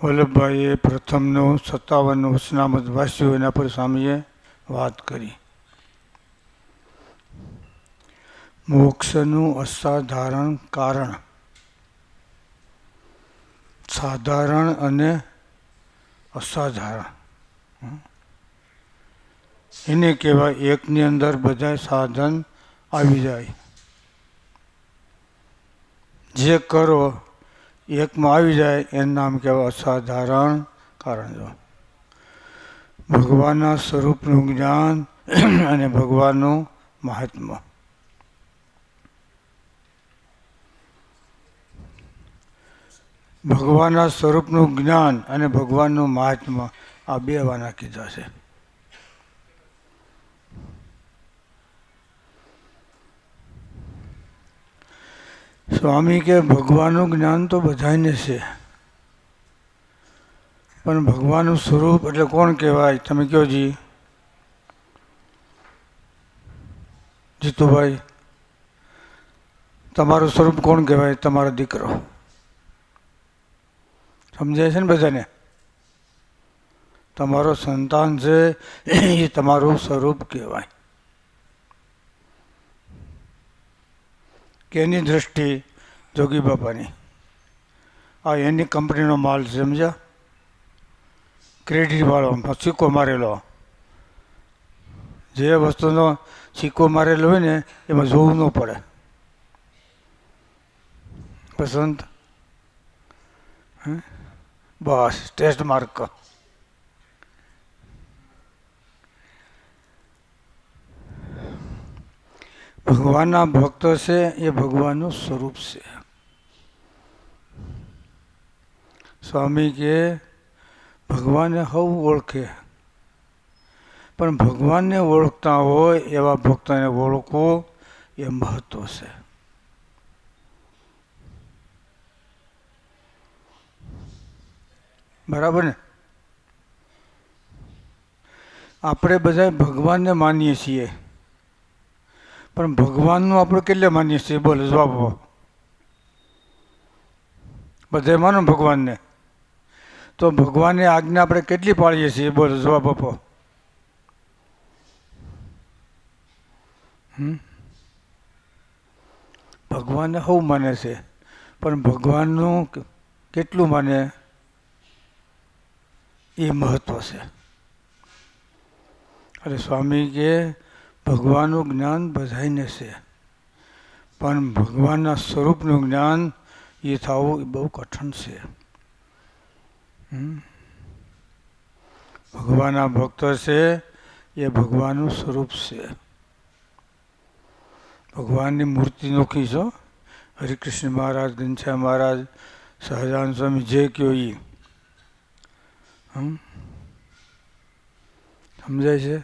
વલ્લભભાઈએ પ્રથમનું 57 વચનામૃત વાંચ્યું, એના પર સ્વામીએ વાત કરી. મોક્ષનું અસાધારણ કારણ, સાધારણ અને અસાધારણ એને કહેવાય. એકની અંદર બધા સાધન આવી જાય. જે કરો એકમાં આવી જાય એનું નામ કહેવાય અસાધારણ કારણ. જો ભગવાનના સ્વરૂપનું જ્ઞાન અને ભગવાનનું મહાત્મ્ય. ભગવાનના સ્વરૂપનું જ્ઞાન અને ભગવાનનું મહાત્મ્ય આ બે વાના કીધા છે. સ્વામી કે ભગવાનનું જ્ઞાન તો બધાને છે, પણ ભગવાનનું સ્વરૂપ એટલે કોણ કહેવાય? તમે કહો જી. જીતુભાઈ, તમારું સ્વરૂપ કોણ કહેવાય? તમારો દીકરો. સમજાય છે ને બધાને? તમારો સંતાન છે એ તમારું સ્વરૂપ કહેવાય. કેની દ્રષ્ટિ? જોગી બાપાની. આ એની કંપનીનો માલ છે, સમજ્યા? ક્રેડિટ વાળો, સિક્કો મારેલો. જે વસ્તુનો સિક્કો મારેલો હોય ને એમાં જોવું ન પડે. પસંદ બસ ટેસ્ટ માર્ક. ભગવાનના ભક્ત છે એ ભગવાનનું સ્વરૂપ છે. સ્વામી કે ભગવાનને હવ ઓળખે, પણ ભગવાનને ઓળખતા હોય એવા ભક્તને ઓળખવો એ મહત્વ છે. બરાબર ને? આપણે બધા ભગવાનને માનીએ છીએ, પણ ભગવાનનું આપણે કેટલે માનીએ છીએ? બોલો જવાબ આપો. બધે માનો ભગવાનને, તો ભગવાનની આજ્ઞા આપણે કેટલી પાળીએ છીએ? બોલો જવાબ આપો. ભગવાનને હવ માને છે, પણ ભગવાનનું કેટલું માને એ મહત્વ છે. એટલે સ્વામી કે ભગવાનનું જ્ઞાન બધાને છે, પણ ભગવાનના સ્વરૂપનું જ્ઞાન એ થવું એ બહુ કઠણ છે. ભગવાનના ભક્ત છે એ ભગવાનનું સ્વરૂપ છે. ભગવાનની મૂર્તિ નોખી છો. હરિકૃષ્ણ મહારાજ, ઘનશ્યામ મહારાજ, સહજાનંદ સ્વામી જે કયો એ સમજાય છે?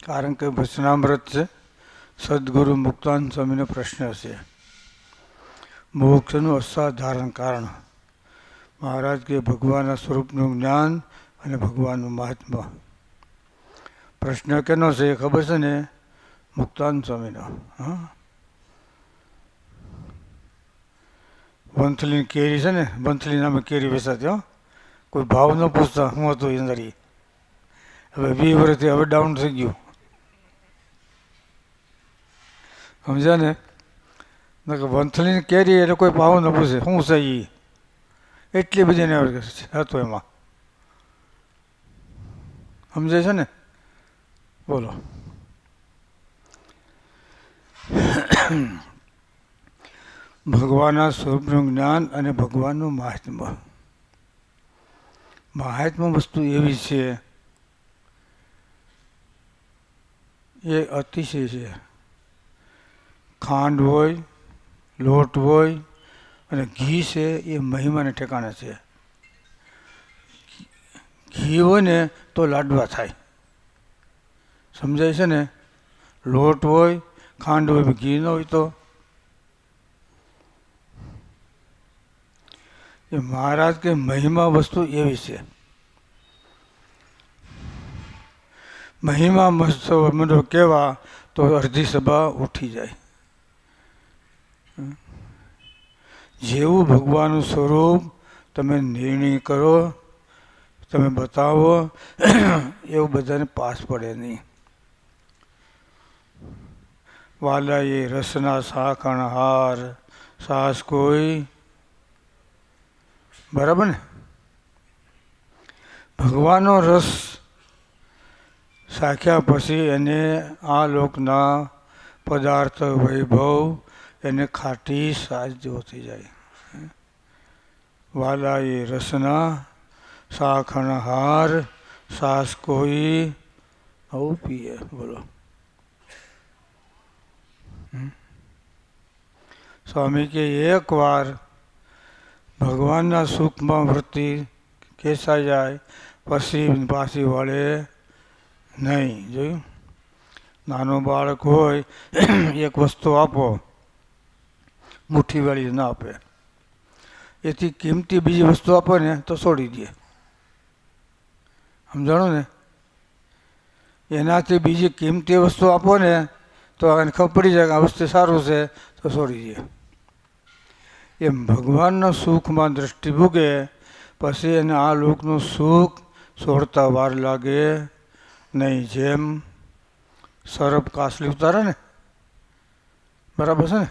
કારણ કે વચનામૃત છે. સદગુરુ મુક્તાનંદ સ્વામીનો પ્રશ્ન છે, મોક્ષનું અસાધારણ કારણ. મહારાજ કે ભગવાનના સ્વરૂપનું જ્ઞાન અને ભગવાનનું મહાત્મ્ય. પ્રશ્ન કેનો છે ખબર છે ને? મુક્તાનંદ સ્વામીનો. વંથલી કેરી છે ને, વંથલી નામે કેરી વેચાતી. કોઈ ભાવ ન પૂછતા હું હતું અંદર. હવે 20 વર્ષથી હવે ડાઉન થઈ ગયું. સમજ્યા ને? વંથલીની કેરી એટલે કોઈ ભાવ ન પૂછે શું છે એ. એટલી બધી ને હતો એમાં. સમજાય છે ને? બોલો. ભગવાનના સ્વરૂપનું જ્ઞાન અને ભગવાનનું મહાત્મ્ય. મહાત્મ્ય વસ્તુ એવી છે એ અતિશય છે. ખાંડ હોય, લોટ હોય અને ઘી છે એ મહિમાને ઠેકાણે છે. ઘી હોય ને તો લાડવા થાય. સમજાય છે ને? લોટ હોય, ખાંડ હોય, ઘી ન હોય તો એ મહારાજ કે મહિમા વસ્તુ એવી છે. મહિમા મંડો કેવા તો અડધી સભા ઉઠી જાય. જેવું ભગવાનનું સ્વરૂપ તમે નિર્ણય કરો, તમે બતાવો, એવું બધાને પાસ પડે નહીં. વાલા એ રસના શાખણ હાર સાસ કોઈ, બરાબર ને? ભગવાનનો રસ શાખ્યા પછી એને આ લોકના પદાર્થ વૈભવ એને ખાટી સાજ જેવો થઈ જાય. વાલા એ રસના શાખણ હાર સાસ કોઈ આવું પીએ. બોલો. સ્વામી કે એકવાર ભગવાનના સુખમાં વૃત્તિ ખેંચાઈ જાય પછી પાછી વળે નહીં. જોયું? નાનું બાળક હોય, એક વસ્તુ આપો, મુઠ્ઠી વાળી ના આપે. એથી કિંમતી બીજી વસ્તુ આપો ને તો છોડી દે. સમજાણું ને? એનાથી બીજી કિંમતી વસ્તુ આપો ને તો એને ખબર પડી જાય કે આ વસ્તુ સારું છે તો છોડી દે. એમ ભગવાનના સુખમાં દ્રષ્ટિ ભૂગે પછી એને આ લોકનું સુખ છોડતા વાર લાગે નહીં. જેમ સરપ કાસલી ઉતારે ને, બરાબર છે ને?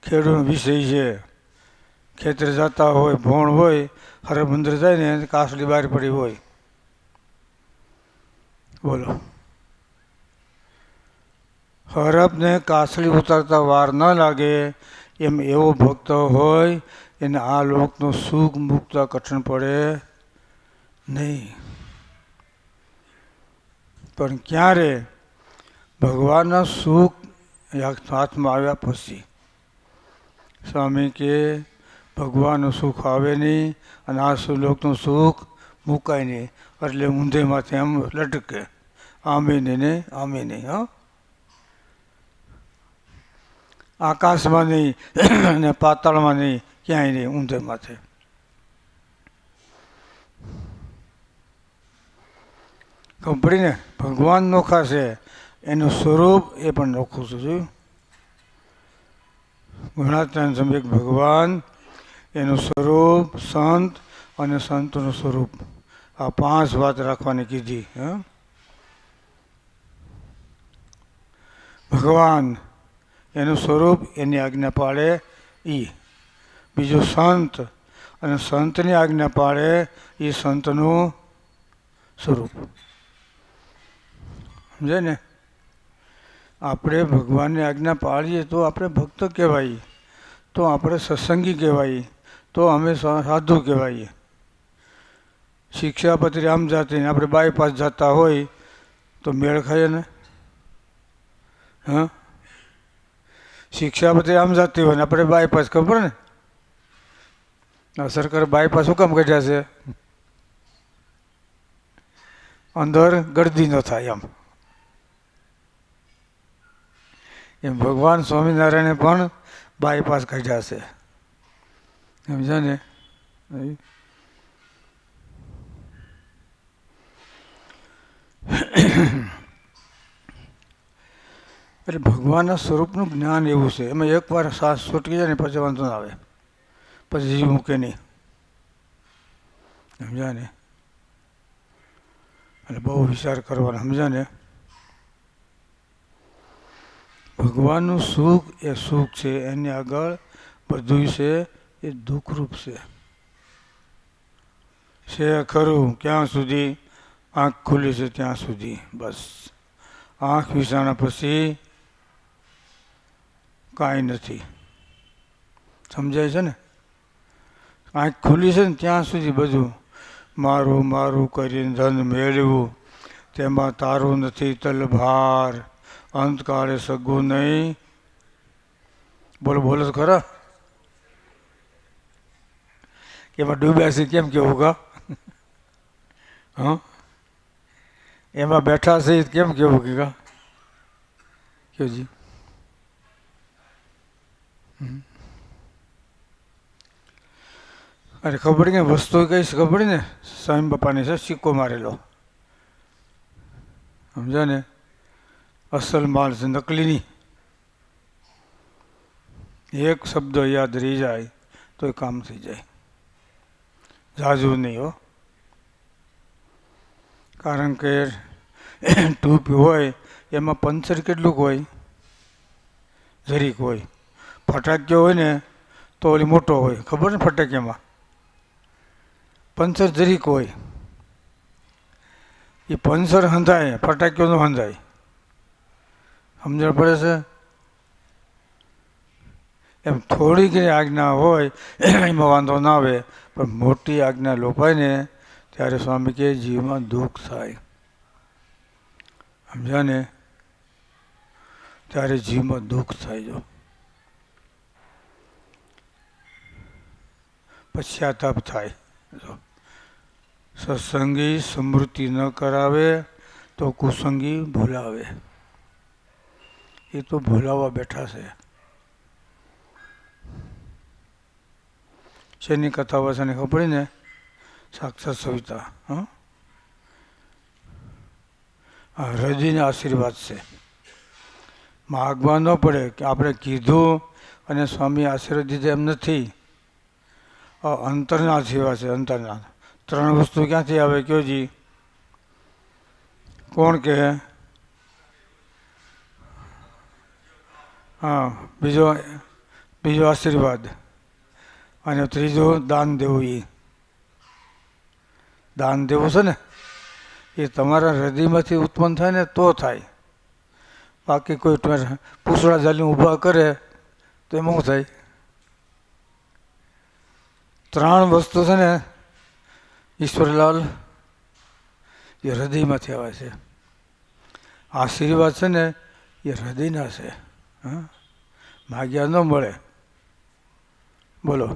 ખેડૂતનો વિષય છે. ખેતરે જતા હોય, ભોણ હોય, હરપ અંદર જાય ને કાસલી બહાર પડી હોય. બોલો. હરપને કાસલી ઉતારતા વાર ન લાગે એમ એવો ભક્ત હોય એને આ લોકનું સુખ મુકતા કઠણ પડે નહીં. પણ ક્યારે? ભગવાનના સુખ હાથમાં આવ્યા પછી. સ્વામી કે ભગવાનનું સુખ આવે નહીં અને આ લોકનું સુખ મુકાય નહીં, એટલે ઊંધેમાંથી આમ લટકે. આમે નહીં, આમે નહીં. હા, આકાશમાં નહીં અને પાતાળમાં નહીં, ક્યાંય નહીં, ઊંધે માથે. ખબર પડી ને? ભગવાન નોખા છે, એનું સ્વરૂપ એ પણ નોખું છે. જોયું? ગુણાત્મા સમ્યક ભગવાન, એનું સ્વરૂપ, સંત અને સંતનું સ્વરૂપ, આ 5 વાત રાખવાની કીધી. ભગવાન એનું સ્વરૂપ, એની આજ્ઞા પાળે એ. બીજું સંત, અને સંતની આજ્ઞા પાળે એ સંતનું સ્વરૂપ. સમજે ને? આપણે ભગવાનની આજ્ઞા પાળીએ તો આપણે ભક્ત કહેવાય, તો આપણે સત્સંગી કહેવાય, તો અમે સાધુ કહેવાય. શિક્ષાપત્રી આમ જાતી ને આપણે બાયપાસ જતા હોય તો મેળ ખાઈએ ને? હા, શિક્ષાપત્રી આમ જતી હોય ને આપણે બાયપાસ, ખબર ને? સરકારે બાયપાસ શું કામ કાઢ્યા છે? અંદર ગળદી ન થાય એમ. એમ ભગવાન સ્વામિનારાયણે પણ બાયપાસ કાઢ્યા છે. સમજ્યા ને? એટલે ભગવાનના સ્વરૂપનું જ્ઞાન એવું છે, એમાં એકવાર શ્વાસ છૂટકી જાય ને પછી વાંધો ના આવે, પછી જીવ મૂકે નહીં. સમજ્યા ને? એટલે બહુ વિચાર કરવાનો. સમજ્યા ને? ભગવાનનું સુખ એ સુખ છે, એની આગળ બધું છે એ દુઃખરૂપ છે. ખરું ક્યાં સુધી? આંખ ખુલી છે ત્યાં સુધી. બસ આંખ વિસાણા પછી કાંઈ નથી. સમજાય છે ને? આંખ ખુલી છે ને ત્યાં સુધી બધું મારું મારું કરીને ધન મેળવ્યું, તેમાં તારું નથી તલભાર, અંતકાળે સગું નહીં. બોલો બોલો તો ખરા. એમાં ડૂબ્યા છે કેમ કેવું કા? હા, એમાં બેઠા છે કેમ કેવું કે કા? કેજી અરે ખબર કે વસ્તુ કઈ ખબર ને? સ્વામી બાપાની છે, સિક્કો મારેલો. સમજા ને? અસલ માલ છે, નકલી નહીં. એક શબ્દ યાદ રહી જાય તો એ કામ થઈ જાય, ઝાઝું નહીં હો. કારણ કે ટ્યુબ હોય એમાં પંચર કેટલુંક હોય, જરીક હોય. ફટાક્યો હોય ને તો ઓલી મોટો હોય, ખબર ને ફટાક્યામાં પંચર જરીક હોય. એ પંચર હંધાય, ફટાક્યો ન હંધાય. સમજણ પડે છે? એમ થોડીક આજ્ઞા હોય એમાં વાંધો ના આવે, પણ મોટી આજ્ઞા લોપાય ને ત્યારે સ્વામી કે જીવમાં દુઃખ થાય. સમજ્યા ને? ત્યારે જીવમાં દુઃખ થાય. જો પશ્ચાતાપ થાય. જો સત્સંગી સ્મૃતિ ન કરાવે તો કુસંગી ભૂલાવે. એ તો ભૂલાવા બેઠા છે. શેની કથા વાસાને ખબર પડી ને? સાક્ષાત સવિતા. હૃદયના આશીર્વાદ છે. માગવા ન પડે કે આપણે કીધું અને સ્વામી આશીર્વાદ દીધા એમ નથી. અંતરના આશીર્વાદ છે. અંતરના 3 વસ્તુ ક્યાંથી આવે કયો જી? કોણ કે? હા, બીજો આશીર્વાદ, અને ત્રીજો દાન દેવું. એ દાન દેવું છે ને એ તમારા હૃદયમાંથી ઉત્પન્ન થાય ને તો થાય. બાકી કોઈ પૂછડા ઝાલી ઊભા કરે તો એમાં શું થાય? 3 વસ્તુ છે ને ઈશ્વરલાલ એ હૃદયમાંથી આવે છે. આશીર્વાદ છે ને એ હૃદયના છે. માગ્યા ન મળે. બોલો.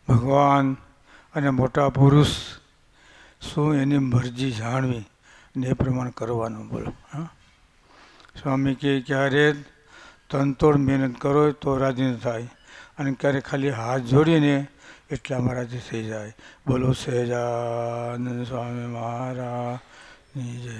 ભગવાન અને મોટા પુરુષ શું એની મરજી જાણવી ને એ પ્રમાણે કરવાનું. બોલો. સ્વામી કે ક્યારે તનતોડ મહેનત કરો તો રાજી થાય, અને ક્યારે ખાલી હાથ જોડીને એટલામાં રાજી થઈ જાય. બોલો સહેજાનંદ સ્વામી મહારાજની જય.